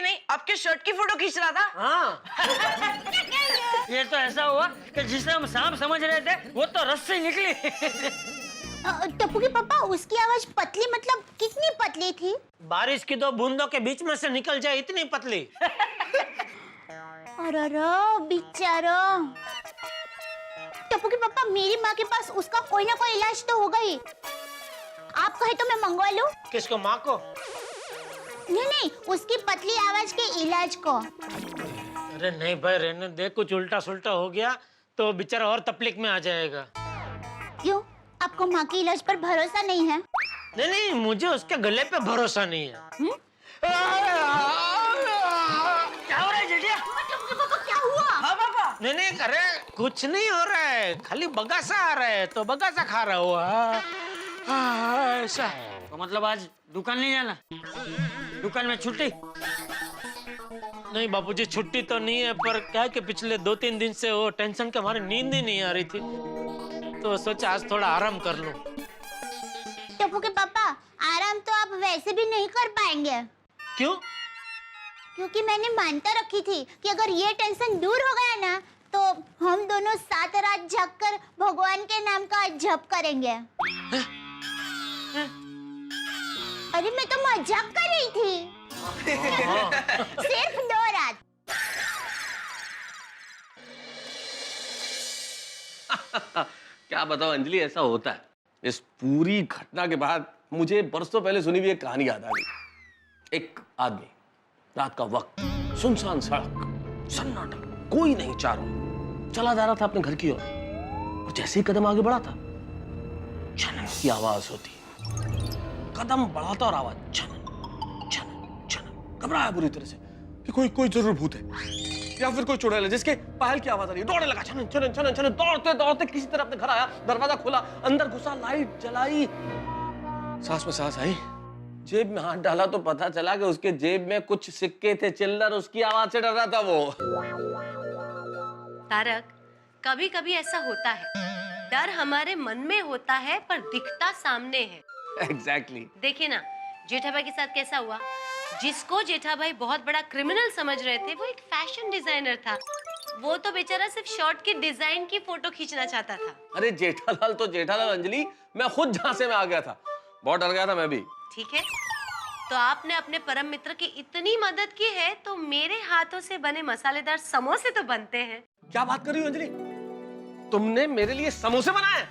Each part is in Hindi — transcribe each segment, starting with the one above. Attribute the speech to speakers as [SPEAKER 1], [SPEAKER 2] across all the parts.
[SPEAKER 1] नहीं, आपके शर्ट की फोटो खींच रहा था।
[SPEAKER 2] हाँ। ये तो ऐसा हुआ कि जिसे हम सांप समझ रहे थे वो तो रस्सी निकली।
[SPEAKER 3] टप्पू के पापा, उसकी आवाज पतली मतलब कितनी पतली थी?
[SPEAKER 2] बारिश की 2 बूंदों के बीच में से निकल जाए इतनी पतली।
[SPEAKER 3] अरे बेचारा। टप्पू के पापा, मेरी माँ के पास उसका कोई ना कोई इलाज तो होगा ही। आप कहे तो मैं मंगवा लूं?
[SPEAKER 2] किसको, माँ को?
[SPEAKER 3] नहीं, उसकी पतली आवाज के इलाज को।
[SPEAKER 2] अरे नहीं भाई, रहने दे, कुछ उल्टा सुल्टा हो गया तो बेचारा और तकलीफ में आ जाएगा।
[SPEAKER 3] क्यों, आपको माँ के इलाज पर भरोसा नहीं है?
[SPEAKER 2] नहीं, मुझे उसके गले पे भरोसा नहीं है। क्या हो रहा है जेठिया?
[SPEAKER 3] क्या हुआ?
[SPEAKER 1] हाँ पापा।
[SPEAKER 2] नहीं, अरे कुछ नहीं हो रहा है, खाली बगासा आ रहा है तो बगासा खा रहा हुआ। ऐसा तो मतलब आज दुकान नहीं जाना? दुकान में छुट्टी? नहीं बाबूजी, छुट्टी तो नहीं है, पर क्या है कि पिछले 2-3 दिन से वो टेंशन के मारे नींद ही नहीं आ रही थी, तो सोचा आज थोड़ा आराम कर लूं।
[SPEAKER 3] टप्पू के पापा, आराम तो आप वैसे भी नहीं कर पाएंगे।
[SPEAKER 2] क्यों?
[SPEAKER 3] क्योंकि मैंने मान्यता रखी थी कि अगर ये टेंशन दूर हो गया ना, तो हम दोनों 7 रात जागकर भगवान के नाम का जप करेंगे। अरे मैं तो मजाक कर रही थी। सिर्फ 2 रात।
[SPEAKER 4] क्या बताओ अंजलि, ऐसा होता है। इस पूरी घटना के बाद मुझे बरसों पहले सुनी हुई एक कहानी याद आ गई। एक आदमी, रात का वक्त, सुनसान सड़क, सन्नाटा, कोई नहीं चारों, चला जा रहा था अपने घर की ओर, और जैसे ही कदम आगे बढ़ा था, छनन की आवाज होती। कदम बढ़ाता और आवाज छनन छनन छनन। घबराया बुरी तरह से कि कोई जरूर भूत है या फिर कोई चुड़ैल है जिसके पायल की आवाज आ रही है। दौड़ने लगा, छनन छनन छनन छनन, दौड़ते दौड़ते किसी तरह अपने घर आया, दरवाजा खोला, अंदर घुसा, लाइट जलाई, सांस में सांस आई, जेब में हाथ डाला तो पता चला कि उसके जेब में कुछ सिक्के थे, चिल्लर। उसकी आवाज से डर रहा था वो।
[SPEAKER 5] तारक, कभी कभी ऐसा होता है, डर हमारे मन में होता है पर दिखता सामने है।
[SPEAKER 4] एग्जैक्टली।
[SPEAKER 5] देखिए ना, जेठा भाई के साथ कैसा हुआ। जिसको जेठा भाई बहुत बड़ा क्रिमिनल समझ रहे थे, वो एक फैशन डिजाइनर था। वो तो बेचारा सिर्फ शॉर्ट की डिजाइन की फोटो खींचना चाहता था।
[SPEAKER 4] अरे जेठालाल तो जेठालाल अंजलि, मैं खुद झांसे में आ गया था, बहुत डर गया था मैं भी।
[SPEAKER 5] ठीक है, तो आपने अपने परम मित्र की इतनी मदद की है, तो मेरे हाथों से बने मसालेदार समोसे तो बनते हैं।
[SPEAKER 4] क्या बात कर रही हो अंजलि, तुमने मेरे लिए समोसे बनाए?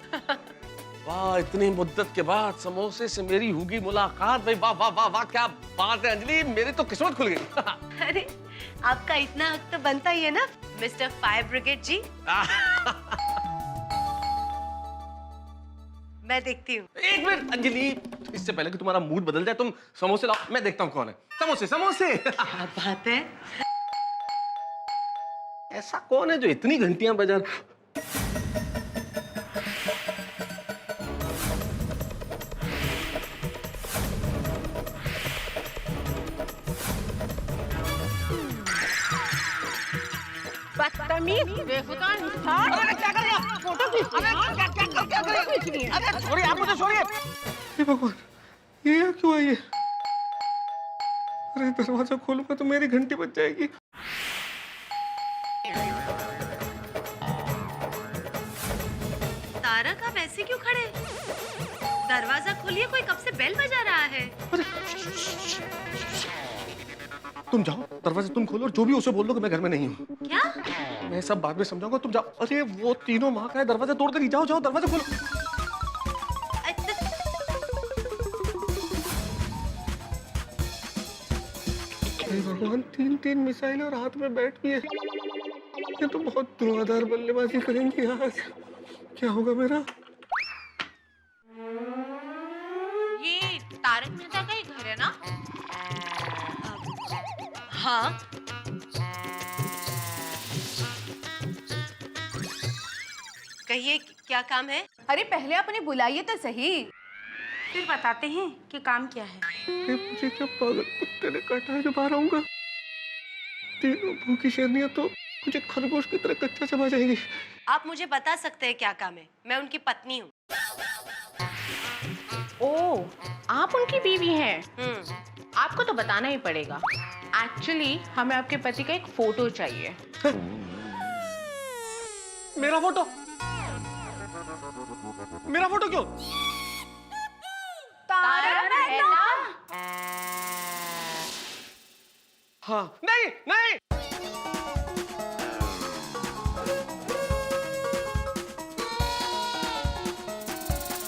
[SPEAKER 4] वाह, इतनी मुद्दत के बाद समोसे से मेरी होगी मुलाकात। भाई वाह वाह वाह वाह, क्या बात है अंजलि, मेरी तो किस्मत खुल गई।
[SPEAKER 5] अरे आपका इतना हक तो बनता ही है ना मिस्टर फायर ब्रिगेड जी। मैं देखती हूँ।
[SPEAKER 4] एक मिनट अंजलि, इससे पहले कि तुम्हारा मूड बदल जाए, तुम समोसे लाओ, मैं देखता हूँ कौन है। समोसे समोसे।
[SPEAKER 5] क्या बात है।
[SPEAKER 4] ऐसा कौन है जो इतनी घंटियां बजा?
[SPEAKER 1] बदतमीज, बेहुदा इंसान। अरे क्या कर रही है? फोटो खींच रही है। क्या कर रही है? अरे छोड़िए, आप मुझे छोड़िए।
[SPEAKER 4] हे भगवान, ये क्यों है ये? अरे दरवाजा खोलूंगा तो मेरी घंटी बज जाएगी।
[SPEAKER 5] तारक, आप ऐसे क्यों खड़े? दरवाजा खोलिए, कोई कब से बेल बजा रहा है।
[SPEAKER 4] अरे तुम जाओ, दरवाजा तुम खोलो और जो भी उसे बोल दो कि मैं घर में नहीं हूँ।
[SPEAKER 5] क्या?
[SPEAKER 4] मैं सब बाद में समझाऊंगा, तुम जाओ। अरे वो तीनों माँ का है, दरवाजा तोड़ देगी। जाओ जाओ, दरवाजा खोलो। हे भगवान, 3 मिसाइल और हाथ में बैठ गई है। ये तो बहुत धुआंधार बल्लेबाजी करेंगी आज। क्या होगा मेरा?
[SPEAKER 5] ये तारक मेहता का ही घर है ना? हाँ। कहिए, क्या काम है?
[SPEAKER 6] अरे पहले आप उन्हें बुलाइए तो सही, फिर बताते हैं कि काम क्या है।
[SPEAKER 4] मुझे क्या पागल कुत्ते ने काटा है जो बाहर आऊंगा? तीनों भूखी शेरनियां तो मुझे खरगोश की तरह कच्चा चबा जाएंगी।
[SPEAKER 5] आप मुझे बता सकते हैं क्या काम है? मैं उनकी पत्नी हूँ।
[SPEAKER 6] ओह, आप उनकी बीवी हैं। आपको तो बताना ही पड़ेगा। एक्चुअली हमें आपके पति का एक फोटो चाहिए।
[SPEAKER 4] मेरा फोटो? मेरा फोटो क्यों?
[SPEAKER 6] तारक मेहता।
[SPEAKER 4] हाँ, नहीं नहीं।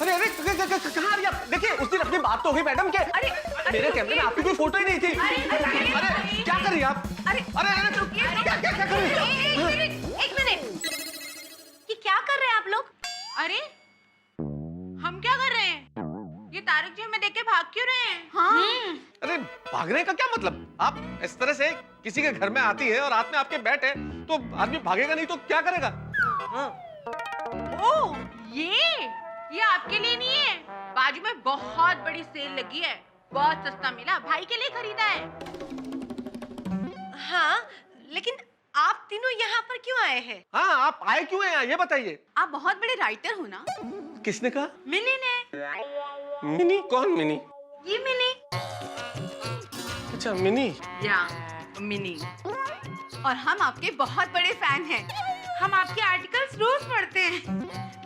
[SPEAKER 4] अरे अरे कहाँ आ रही आप? देखिए उस दिन अपनी बात तो हुई मैडम के
[SPEAKER 6] अरे
[SPEAKER 4] मेरे कैमरे में आपकी कोई फोटो ही नहीं थी। अरे क्या कर रही हैं आप?
[SPEAKER 6] अरे
[SPEAKER 4] अरे क्या कर रही हैं?
[SPEAKER 5] एक मिनट, ये क्या कर रहे हैं आप लोग?
[SPEAKER 6] अरे हम क्या कर रहे हैं? ये तारक जी हमें देख के भाग क्यों रहे हैं?
[SPEAKER 3] हाँ
[SPEAKER 4] अरे भागने का क्या मतलब? आप इस तरह से किसी के घर में आती है और हाथ में आपके बैट है तो आदमी भागेगा नहीं तो क्या करेगा? हाँ।
[SPEAKER 6] ओह ये आपके लिए नहीं है, बाजू में बहुत बड़ी सेल लगी है, बहुत सस्ता मिला, भाई के लिए खरीदा है।
[SPEAKER 5] हाँ, लेकिन आप तीनों यहाँ पर क्यों आए हैं?
[SPEAKER 4] हाँ आप आए क्यों हैं यहाँ ये बताइए।
[SPEAKER 6] आप बहुत बड़े राइटर हो ना?
[SPEAKER 4] किसने कहा?
[SPEAKER 6] मिनी ने।
[SPEAKER 4] मिनी? कौन मिनी?
[SPEAKER 6] ये मिनी।
[SPEAKER 4] अच्छा मिनी।
[SPEAKER 6] या मिनी। और हम आपके बहुत बड़े फैन हैं। हम आपके आर्टिकल्स रोज पढ़ते हैं।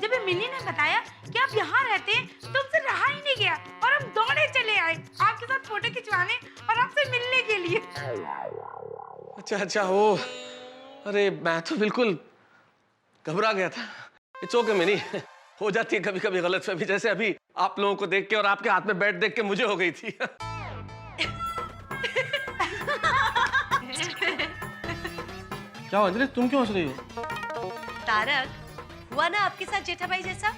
[SPEAKER 6] जब ये मिनी ने बताया कि आप यहाँ रहते हैं तो हमसे रहा ही नहीं गया और हम दौड़े चले आए आपके साथ फोटो खिंचवाने और आपसे मिलने के लिए।
[SPEAKER 4] अच्छा वो अरे मैं तो बिल्कुल घबरा गया था। इट्स ओके मिनी, हो जाती है कभी कभी गलतफहमी, जैसे अभी आप लोगों को देख के और आपके हाथ में बैट देख के मुझे हो गई थी। क्या अंजलि तुम क्यों हंस रही हो?
[SPEAKER 5] तारक, हुआ ना आपके साथ जेठा भाई जैसा?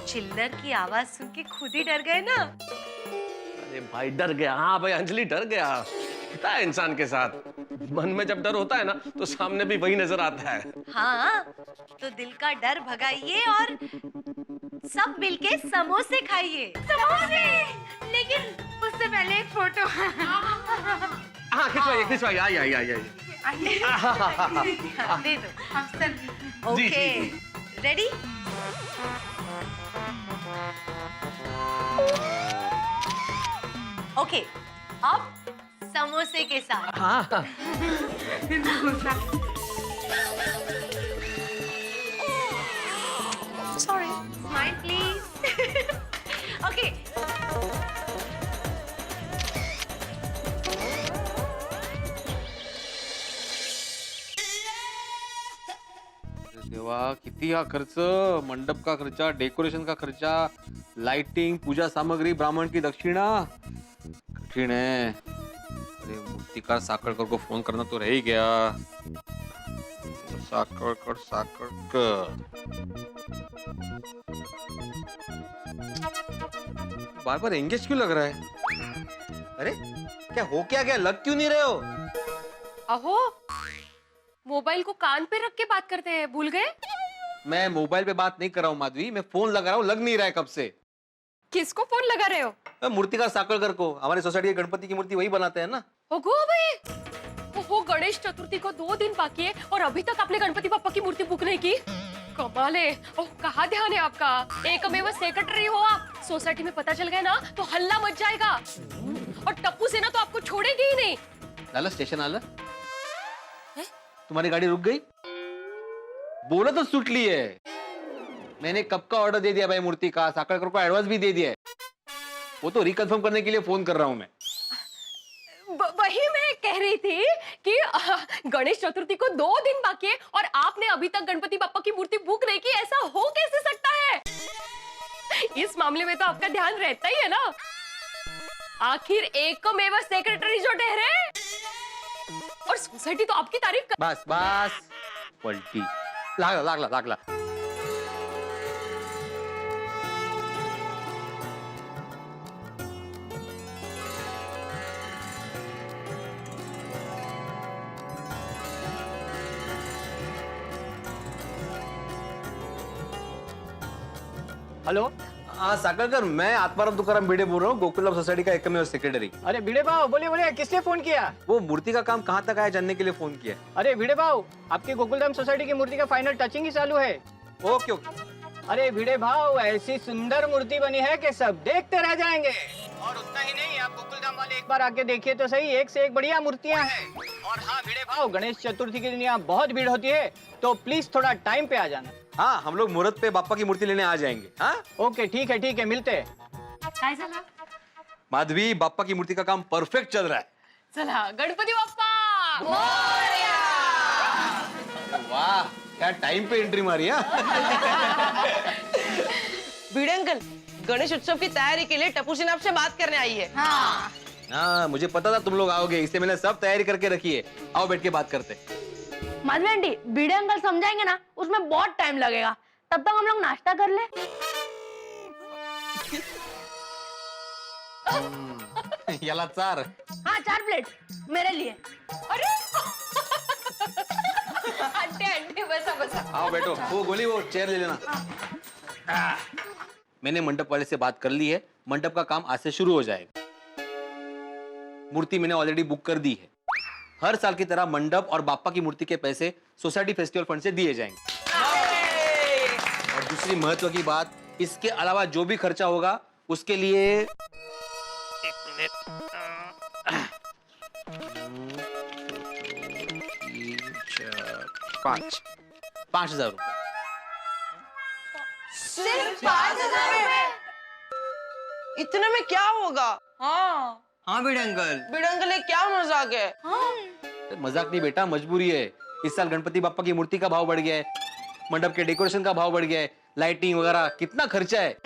[SPEAKER 5] चिल्लर की आवाज सुन के खुद ही डर गए ना?
[SPEAKER 4] अरे भाई डर गया। हाँ भाई अंजलि डर गया। होता है इंसान के साथ, मन में जब डर होता है ना तो सामने भी वही नजर आता है।
[SPEAKER 5] हाँ, तो दिल का डर भगाइए और सब मिलके समोसे खाइए।
[SPEAKER 6] समोसे? लेकिन उससे पहले एक फोटो।
[SPEAKER 4] हाँ खिंचवाइए आई।
[SPEAKER 5] दे दो।
[SPEAKER 6] हम सब
[SPEAKER 5] ओके, रेडी? ओके, अब समोसे के साथ।
[SPEAKER 4] हाँ
[SPEAKER 5] सॉरी, स्माइल प्लीज। ओके,
[SPEAKER 7] देवा किती हा खर्च, मंडप का खर्चा, डेकोरेशन का खर्चा, लाइटिंग, पूजा सामग्री, ब्राह्मण की दक्षिणा, कठिन है। अरे मूर्तिकार साकड़कर को फोन करना तो रह ही गया। साकड़कर बार बार एंगेज क्यों लग रहा है? अरे क्या हो क्या गया, लग क्यों नहीं रहे हो?
[SPEAKER 8] अहो, मोबाइल को कान पे रख के बात करते हैं, भूल गए?
[SPEAKER 7] मैं मोबाइल पे बात नहीं कर रहा हूँ माधवी, मैं फोन लगा रहा हूँ, लग नहीं रहा है कब से।
[SPEAKER 8] किसको फोन लगा रहे हो?
[SPEAKER 7] मूर्तिकार साकड़कर को, हमारी सोसाइटी के गणपति की मूर्ति वही बनाते हैं ना।
[SPEAKER 8] ओगो भाई, ओहो, गणेश चतुर्थी को 2 दिन बाकी है और अभी तक आपने गणपति पापा की मूर्ति बुक नहीं की। कमाल है। ओह, कहाँ ध्यान है आपका? एकमेव सेक्रेटरी हो आप, सोसाइटी में पता चल गया ना तो हल्ला मच जाएगा और टप्पू सेना तो आपको छोड़ेगी ही नहीं।
[SPEAKER 7] लाला स्टेशन आला, तुम्हारी गाड़ी रुक गई? बोला तो सुट ली है। मैंने कब का ऑर्डर दे दिया भाई मूर्ति का, साकड़कर को एडवांस भी दे दिया है। वो तो रिकन्फर्म करने के लिए फोन कर रहा हूं मैं।
[SPEAKER 8] वही मैं कह रही थी कि गणेश चतुर्थी को 2 दिन बाकी है और आपने अभी तक गणपति पापा की मूर्ति बुक नहीं की, ऐसा हो कैसे सकता है? इस मामले में तो आपका ध्यान रहता ही है ना। आखिर एकमेव सेक्रेटरी जो ठहरे और सोसाइटी तो आपकी तारीफ कर।
[SPEAKER 7] बस बस पलटी लागला।
[SPEAKER 9] हेलो।
[SPEAKER 7] हाँ साकड़कर, मैं आत्माराम तुकाराम भिड़े बोल रहा हूँ, गोकुलम सोसाइटी का एकमेव सेक्रेटरी।
[SPEAKER 9] अरे भिड़े भाव, बोलिए किसने फोन किया?
[SPEAKER 7] वो मूर्ति का काम कहाँ तक आया जानने के लिए फोन किया।
[SPEAKER 9] अरे भिड़े भाव, आपकी गोकुलधाम सोसाइटी की मूर्ति का फाइनल टचिंग ही चालू है।
[SPEAKER 7] ओके।
[SPEAKER 9] अरे भिड़े भाव, ऐसी सुंदर मूर्ति बनी है कि सब देखते रह जाएंगे। और उतना ही नहीं, आप गोकुलधाम वाले एक बार आके देखिए तो सही, एक से एक बढ़िया मूर्तियां हैं। और हाँ भिड़े भाव, गणेश चतुर्थी के दिन यहाँ बहुत भीड़ होती है, तो प्लीज थोड़ा टाइम पे आ जाना।
[SPEAKER 7] हाँ, हम लोग मुहूर्त पे बापा की मूर्ति लेने आ जाएंगे। हाँ
[SPEAKER 9] ओके ठीक है, मिलते हैं।
[SPEAKER 6] काय झालं?
[SPEAKER 7] माधवी, बापा की मूर्ति का काम परफेक्ट चल रहा है।
[SPEAKER 8] चला गणपती बाप्पा मोरया!
[SPEAKER 7] वाह, क्या टाइम पे एंट्री मारी।
[SPEAKER 1] भिड़े अंकल, गणेश उत्सव की तैयारी के लिए टपू सिन्हा आपसे बात करने आई है।
[SPEAKER 7] हाँ, मुझे पता था तुम लोग आओगे, इसलिए मैंने सब तैयारी करके रखी है। आओ बैठ के बात करते।
[SPEAKER 10] माधवी आंटी, भिड़े अंकल समझाएंगे ना, उसमें बहुत टाइम लगेगा, तब तक हम लोग नाश्ता कर ले।
[SPEAKER 7] याला 4।
[SPEAKER 10] हाँ 4 प्लेट मेरे लिए।
[SPEAKER 8] अरे आंटी आंटी बसा बसा।
[SPEAKER 7] आओ बैठो। वो गोली, वो चेयर ले लेना। मैंने मंडप वाले से बात कर ली है, मंडप का काम आज से शुरू हो जाएगा। मूर्ति मैंने ऑलरेडी बुक कर दी है। हर साल की तरह मंडप और बापा की मूर्ति के पैसे सोसाइटी फेस्टिवल फंड से दिए जाएंगे। और दूसरी महत्व की बात, इसके अलावा जो भी खर्चा होगा उसके लिए 5,000 रुपए।
[SPEAKER 1] सिर्फ 5,000 रुपए? इतने में क्या होगा? हाँ भिड़े अंकल ये क्या मजाक है?
[SPEAKER 7] मजाक नहीं बेटा, मजबूरी है। इस साल गणपति बापा की मूर्ति का भाव बढ़ गया है, मंडप के डेकोरेशन का भाव बढ़ गया है, लाइटिंग वगैरह कितना खर्चा है,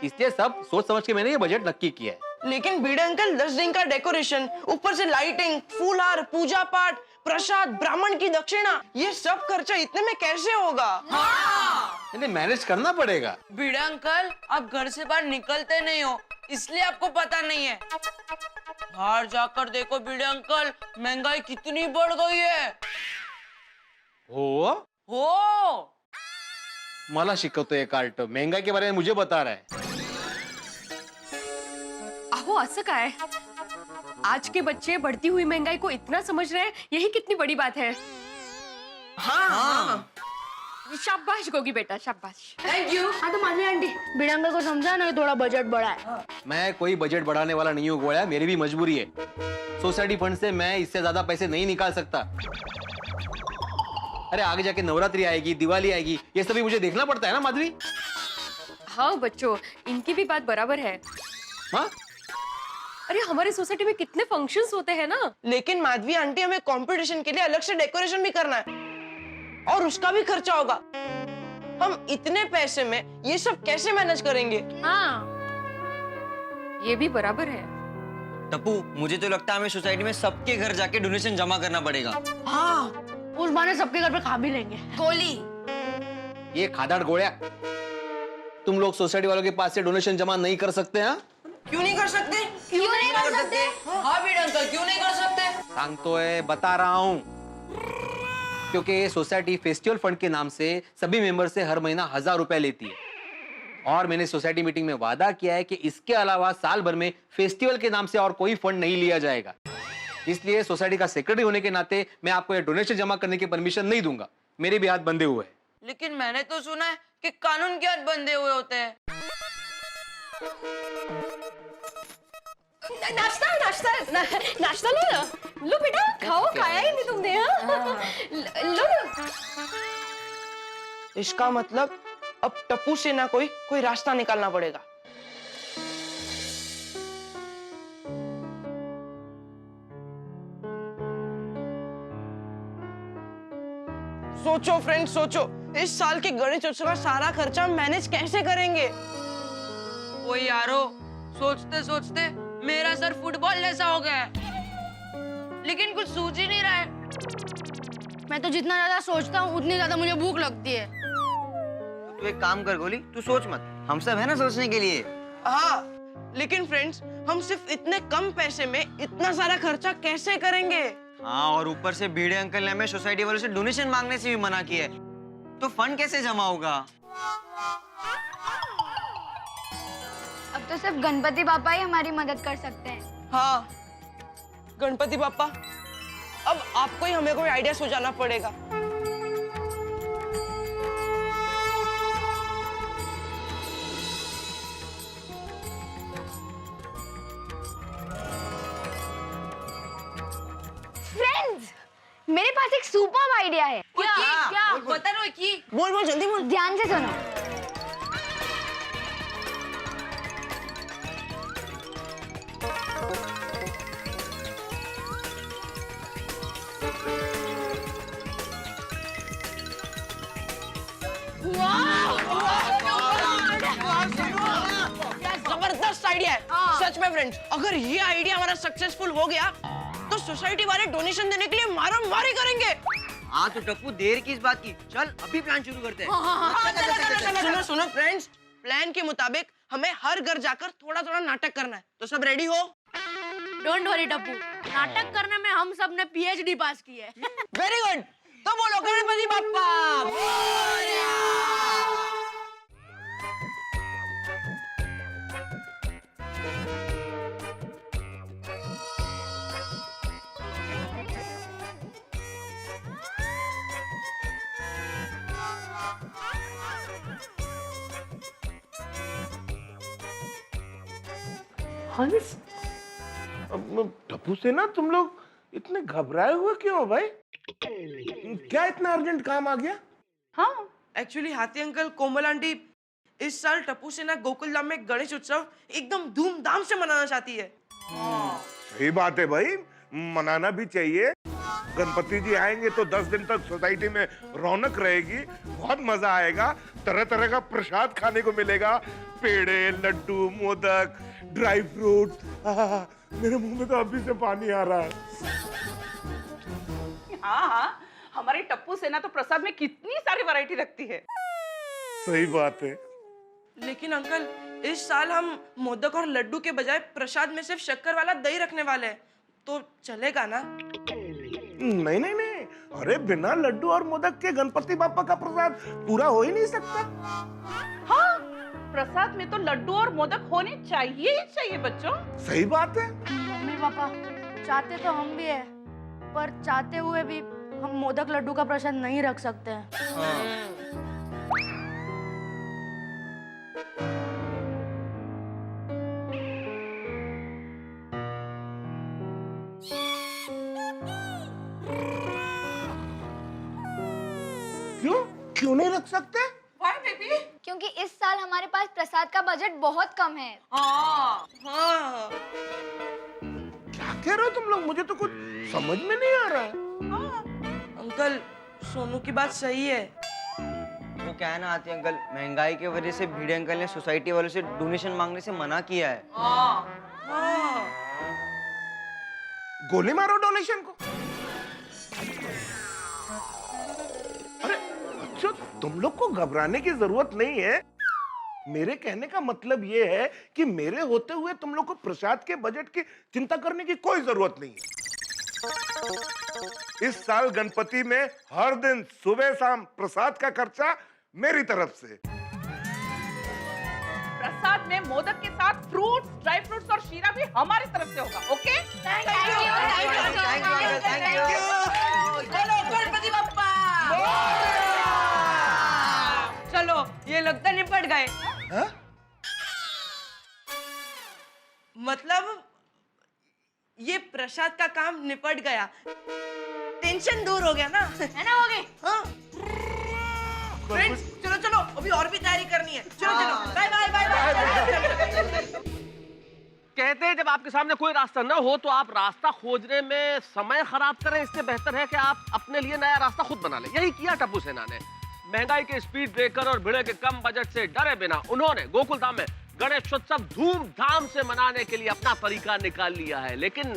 [SPEAKER 7] इसलिए सब सोच समझ के मैंने ये बजट नक्की किया है।
[SPEAKER 1] लेकिन भिड़े अंकल 10 दिन का डेकोरेशन, ऊपर से लाइटिंग, फूलहार, पूजा पाठ, प्रसाद, ब्राह्मण की दक्षिणा, ये सब खर्चा इतने में कैसे होगा?
[SPEAKER 7] इन्हें मैनेज करना पड़ेगा।
[SPEAKER 1] भिड़े अंकल आप घर से बाहर निकलते नहीं हो, इसलिए आपको पता नहीं है। बाहर जाकर देखो भिड़े अंकल, महंगाई कितनी बढ़ गई है।
[SPEAKER 7] हो मला शिकवतोय कार्ट, महंगाई के बारे में मुझे बता रहा है।
[SPEAKER 8] अहो असं काय? आज के बच्चे बढ़ती हुई महंगाई को इतना समझ रहे हैं, यही कितनी बड़ी बात है। हाँ। शाबाश गोगी बेटा, शाबाश।
[SPEAKER 10] Thank you. हाँ तो माधवी आंटी, भिड़े अंकल को समझा ना, थोड़ा बजट बढ़ा है।
[SPEAKER 7] मैं कोई बजट बढ़ाने वाला नहीं हूँ गोया, मेरी भी मजबूरी है। सोसाइटी फंड से मैं इससे ज्यादा पैसे नहीं निकाल सकता। अरे आगे जाके नवरात्रि आएगी, दिवाली आएगी, ये सभी मुझे देखना पड़ता है ना माधवी।
[SPEAKER 8] हाँ बच्चों, इनकी भी बात बराबर है।
[SPEAKER 7] हाँ,
[SPEAKER 8] अरे हमारे सोसाइटी में कितने फंक्शंस होते हैं ना।
[SPEAKER 1] लेकिन माधवी आंटी हमें कंपटीशन के लिए अलग से डेकोरेशन भी करना है और उसका भी खर्चा होगा। हम इतने पैसे में ये सब कैसे मैनेज करेंगे?
[SPEAKER 10] हाँ
[SPEAKER 8] ये भी बराबर है।
[SPEAKER 11] टप्पू, मुझे तो लगता है हमें सोसाइटी में सबके घर जाके डोनेशन जमा करना पड़ेगा।
[SPEAKER 10] हाँ, उस बहाने सबके घर पे खा भी लेंगे।
[SPEAKER 6] गोली।
[SPEAKER 7] ये खादाड़ गोया, तुम लोग सोसाइटी वालों के पास से डोनेशन जमा नहीं कर सकते? हाँ,
[SPEAKER 1] क्यों नहीं कर सकते?
[SPEAKER 10] क्यों नहीं कर सकते?
[SPEAKER 1] हाँ भिड़े अंकल, क्यों नहीं कर सकते?
[SPEAKER 7] सांगतो है, बता रहा हूँ। क्योंकि सोसाइटी फेस्टिवल फंड के नाम से सभी मेंबर से हर महीना 1,000 रुपए लेती है, और मैंने सोसाइटी मीटिंग में वादा किया है कि इसके अलावा साल भर में फेस्टिवल के नाम से और कोई फंड नहीं लिया जाएगा। इसलिए सोसाइटी का सेक्रेटरी होने के नाते मैं आपको ये डोनेशन जमा करने की परमिशन नहीं दूंगा। मेरे भी हाथ बंधे हुए हैं।
[SPEAKER 1] लेकिन मैंने तो सुना है कि कानून के हाथ बंधे हुए होते हैं।
[SPEAKER 8] नाश्ता लो ना, लो बेटा, खाओ, खाया ही नहीं तुमने। लो ना।
[SPEAKER 1] इसका मतलब अब टप्पू से ना कोई रास्ता निकालना पड़ेगा। सोचो फ्रेंड्स, सोचो, इस साल के गणेश उत्सव का सारा खर्चा मैनेज कैसे करेंगे? ओ यारो, सोचते सोचते मेरा सर फुटबॉल जैसा हो गया है, लेकिन कुछ सूझ ही नहीं रहा है।
[SPEAKER 10] मैं तो जितना ज्यादा सोचता हूँ उतनी ज्यादा मुझे भूख लगती है।
[SPEAKER 11] तू एक काम कर गोली, तू सोच मत, हम सब है ना सोचने के लिए।
[SPEAKER 1] हाँ, लेकिन फ्रेंड्स, हम सिर्फ इतने कम पैसे में इतना सारा खर्चा कैसे करेंगे?
[SPEAKER 11] हाँ, और ऊपर से भिड़े अंकल ने हमें सोसाइटी वालों से डोनेशन मांगने से भी मना किया है, तो फंड कैसे जमा होगा?
[SPEAKER 3] अब तो सिर्फ गणपति पापा ही हमारी मदद कर सकते हैं।
[SPEAKER 1] हाँ, गणपति पापा, अब आपको ही हमें कोई आइडिया सुझाना पड़ेगा।
[SPEAKER 3] आइडिया है।
[SPEAKER 8] क्या बता रहे हो कि
[SPEAKER 1] बोल बोल जल्दी बोल।
[SPEAKER 3] ध्यान से सुनो।
[SPEAKER 1] जबरदस्त आइडिया है। सच में फ्रेंड्स, अगर ये आइडिया हमारा सक्सेसफुल हो गया तो सोसाइटी वाले डोनेशन देने के लिए मारो मारी करेंगे।
[SPEAKER 11] हाँ तो टप्पू देर किस बात की, चल अभी प्लान शुरू करते हैं।
[SPEAKER 1] सुनो सुनो फ्रेंड्स, प्लान के मुताबिक हमें हर घर जाकर थोड़ा थोड़ा नाटक करना है। तो सब रेडी हो?
[SPEAKER 10] डोंट वरी टप्पू, नाटक करने में हम सब ने पीएचडी पास की है।
[SPEAKER 1] Very good. तो बोलो गणपति बप्पा मोरया।
[SPEAKER 12] अब टप्पू से ना तुम लोग इतने घबराए हुए क्यों हो भाई? क्या इतना अर्जेंट काम आ गया?
[SPEAKER 1] हाँ एक्चुअली हाथी अंकल, कोमल आंटी इस साल टप्पू सेना गोकुल धाम में गणेश उत्सव एकदम धूमधाम से मनाना चाहती है।
[SPEAKER 12] सही बात है भाई, मनाना भी चाहिए। गणपति जी आएंगे तो 10 दिन तक सोसाइटी में रौनक रहेगी, बहुत मजा आएगा। तरह तरह का प्रसाद खाने को मिलेगा, पेड़े, लड्डू, मोदक, ड्राई फ्रूट। मेरे मुंह में तो अभी से पानी आ रहा है।
[SPEAKER 6] हाँ, हमारी टप्पू सेना तो प्रसाद में कितनी सारी वैरायटी रखती है।
[SPEAKER 12] सही बात है।
[SPEAKER 1] लेकिन अंकल, इस साल हम मोदक और लड्डू के बजाय प्रसाद में सिर्फ शक्कर वाला दही रखने वाले हैं, तो चलेगा ना?
[SPEAKER 12] नहीं नहीं नहीं, अरे बिना लड्डू और मोदक के गणपति बापा का प्रसाद पूरा हो ही नहीं सकता।
[SPEAKER 6] हाँ, प्रसाद में तो लड्डू और मोदक होने चाहिए ही चाहिए बच्चों।
[SPEAKER 12] सही बात है।
[SPEAKER 10] मम्मी पापा, चाहते तो हम भी है, पर चाहते हुए भी हम मोदक लड्डू का प्रसाद नहीं रख सकते हैं।
[SPEAKER 12] क्यों नहीं रख सकते?
[SPEAKER 6] Why baby?
[SPEAKER 3] क्योंकि इस साल हमारे पास प्रसाद का बजट बहुत कम है।
[SPEAKER 1] हाँ।
[SPEAKER 12] क्या कह रहे हो तुम लोग? मुझे तो कुछ समझ में नहीं आ रहा है।
[SPEAKER 1] अंकल, सोनू की बात सही है।
[SPEAKER 11] वो क्या है ना आती अंकल, महंगाई की वजह से भिड़े अंकल ने सोसाइटी वालों से डोनेशन मांगने से मना किया है।
[SPEAKER 12] गोली मारो डोनेशन को। अरे अच्छा, तुम लोग को घबराने की जरूरत नहीं है। मेरे कहने का मतलब ये है कि मेरे होते हुए तुम लोग को प्रसाद के बजट की चिंता करने की कोई जरूरत नहीं है। इस साल गणपति में हर दिन सुबह शाम प्रसाद का खर्चा मेरी तरफ से।
[SPEAKER 6] प्रसाद में मोदक के साथ फ्रूट्स, ड्राई फ्रूट्स और शीरा भी हमारी तरफ से होगा। ओके?
[SPEAKER 11] Thank you.
[SPEAKER 1] बोलो गणपति बप्पा। चलो, ये लगता निपट गए। मतलब ये प्रसाद का काम निपट गया, टेंशन दूर हो गया ना?
[SPEAKER 10] है ना, हो गई?
[SPEAKER 1] हाँ। फ्रेंड्स, चलो चलो, अभी और भी तैयारी करनी है। चलो चलो, बाय बाय बाय बाय।
[SPEAKER 4] कहते हैं जब आपके सामने कोई रास्ता न हो तो आप रास्ता खोजने में समय खराब करें, इससे बेहतर है कि आप अपने लिए नया रास्ता खुद बना लें। यही किया टप्पू सेना ने। महंगाई के स्पीड ब्रेकर और भिड़े के कम बजट से डरे बिना उन्होंने गोकुल धाम में गणेशोत्सव धूमधाम से मनाने के लिए अपना तरीका निकाल लिया है। लेकिन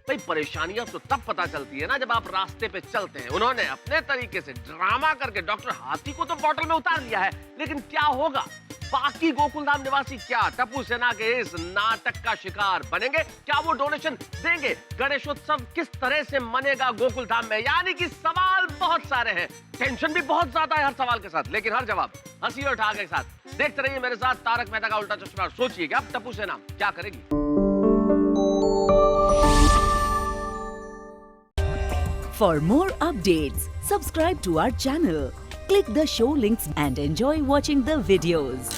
[SPEAKER 4] भाई परेशानियां तो तब पता चलती है ना जब आप रास्ते पे चलते हैं। उन्होंने अपने तरीके से ड्रामा करके डॉक्टर हाथी को तो बॉटल में उतार लिया है, लेकिन क्या होगा? बाकी गोकुलधाम निवासी क्या टप्पू सेना के इस नाटक का शिकार बनेंगे? क्या वो डोनेशन देंगे? गणेशोत्सव किस तरह से मनेगा गोकुलधाम में? यानी कि सवाल बहुत सारे हैं, टेंशन भी बहुत ज्यादा है हर सवाल के साथ, लेकिन हर जवाब हंसी और ठहाके के साथ। देखते रहिए मेरे साथ तारक मेहता का उल्टा चश्मा। सोचिए कि अब टप्पू सेना क्या करेगी।
[SPEAKER 13] For more updates, subscribe to our channel, click the show links and enjoy watching the videos.